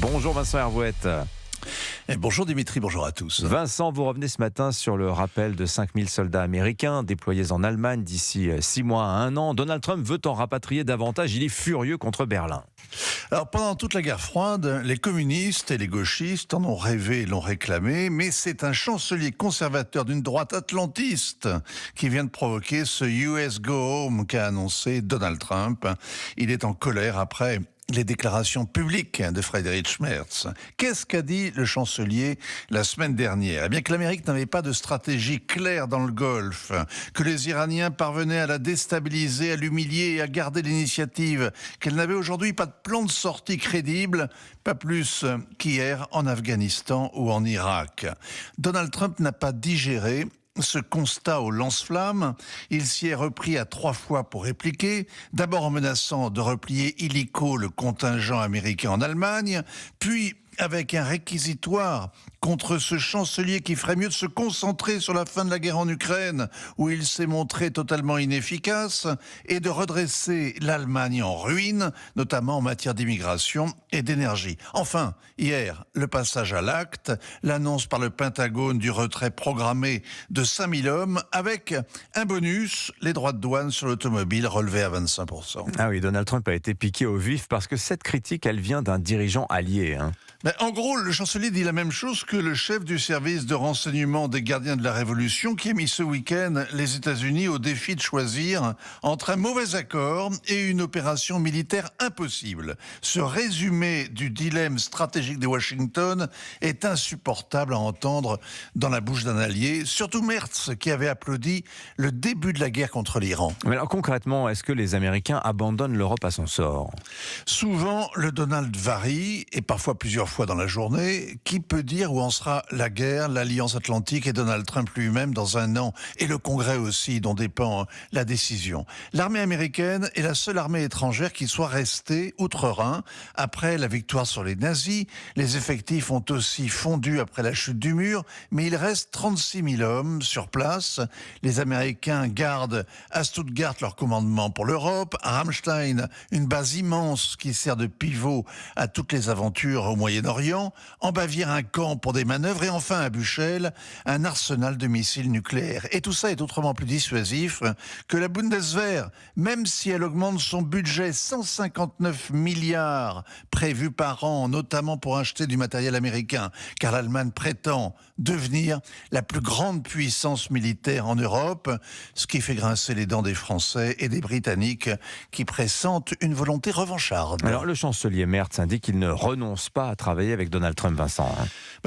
Bonjour Vincent Hervouette. Et bonjour Dimitri, bonjour à tous. Vincent, vous revenez ce matin sur le rappel de 5000 soldats américains déployés en Allemagne d'ici 6 mois à 1 an. Donald Trump veut en rapatrier davantage, il est furieux contre Berlin. Alors pendant toute la guerre froide, les communistes et les gauchistes en ont rêvé et l'ont réclamé, mais c'est un chancelier conservateur d'une droite atlantiste qui vient de provoquer ce US Go Home qu'a annoncé Donald Trump. Il est en colère après les déclarations publiques de Friedrich Merz. Qu'est-ce qu'a dit le chancelier la semaine dernière ? Eh bien que l'Amérique n'avait pas de stratégie claire dans le Golfe, que les Iraniens parvenaient à la déstabiliser, à l'humilier et à garder l'initiative, qu'elle n'avait aujourd'hui pas de plan de sortie crédible, pas plus qu'hier en Afghanistan ou en Irak. Donald Trump n'a pas digéré ce constat au lance-flammes. Il s'y est repris à 3 fois pour répliquer, d'abord en menaçant de replier illico le contingent américain en Allemagne, puis avec un réquisitoire contre ce chancelier qui ferait mieux de se concentrer sur la fin de la guerre en Ukraine, où il s'est montré totalement inefficace, et de redresser l'Allemagne en ruine, notamment en matière d'immigration et d'énergie. Enfin, hier, le passage à l'acte, l'annonce par le Pentagone du retrait programmé de 5000 hommes, avec un bonus, les droits de douane sur l'automobile relevés à 25%. Ah oui, Donald Trump a été piqué au vif parce que cette critique, elle vient d'un dirigeant allié. En gros, le chancelier dit la même chose que le chef du service de renseignement des gardiens de la Révolution qui a mis ce week-end les États-Unis au défi de choisir entre un mauvais accord et une opération militaire impossible. Ce résumé du dilemme stratégique de Washington est insupportable à entendre dans la bouche d'un allié, surtout Merz qui avait applaudi le début de la guerre contre l'Iran. Mais alors concrètement, est-ce que les Américains abandonnent l'Europe à son sort ? Souvent, le Donald varie, et parfois plusieurs fois dans la journée. Qui peut dire où en sera la guerre, l'Alliance Atlantique et Donald Trump lui-même dans 1 an, et le Congrès aussi, dont dépend la décision. L'armée américaine est la seule armée étrangère qui soit restée outre-Rhin après la victoire sur les nazis. Les effectifs ont aussi fondu après la chute du mur, mais il reste 36 000 hommes sur place. Les Américains gardent à Stuttgart leur commandement pour l'Europe, à Ramstein, une base immense qui sert de pivot à toutes les aventures au Moyen-Orient, en Bavière un camp pour des manœuvres et enfin à Buchel, un arsenal de missiles nucléaires. Et tout ça est autrement plus dissuasif que la Bundeswehr, même si elle augmente son budget 159 milliards prévus par an, notamment pour acheter du matériel américain, car l'Allemagne prétend devenir la plus grande puissance militaire en Europe, ce qui fait grincer les dents des Français et des Britanniques qui pressentent une volonté revancharde. Alors le chancelier Merz indique qu'il ne renonce pas à travailler avec Donald Trump, Vincent.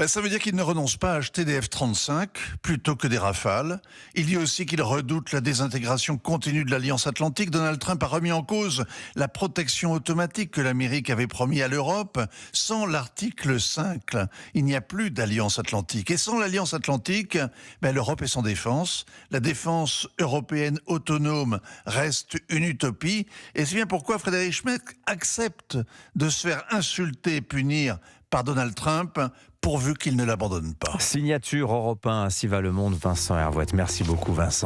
Ça veut dire qu'il ne renonce pas à acheter des F-35 plutôt que des Rafales. Il dit aussi qu'il redoute la désintégration continue de l'Alliance Atlantique. Donald Trump a remis en cause la protection automatique que l'Amérique avait promis à l'Europe. Sans l'article 5, il n'y a plus d'Alliance Atlantique. Et sans l'Alliance Atlantique, l'Europe est sans défense. La défense européenne autonome reste une utopie. Et c'est bien pourquoi Friedrich Merz accepte de se faire insulter et punir par Donald Trump, pourvu qu'il ne l'abandonne pas. Signature Europe 1, ainsi va le monde, Vincent Hervouette. Merci beaucoup Vincent.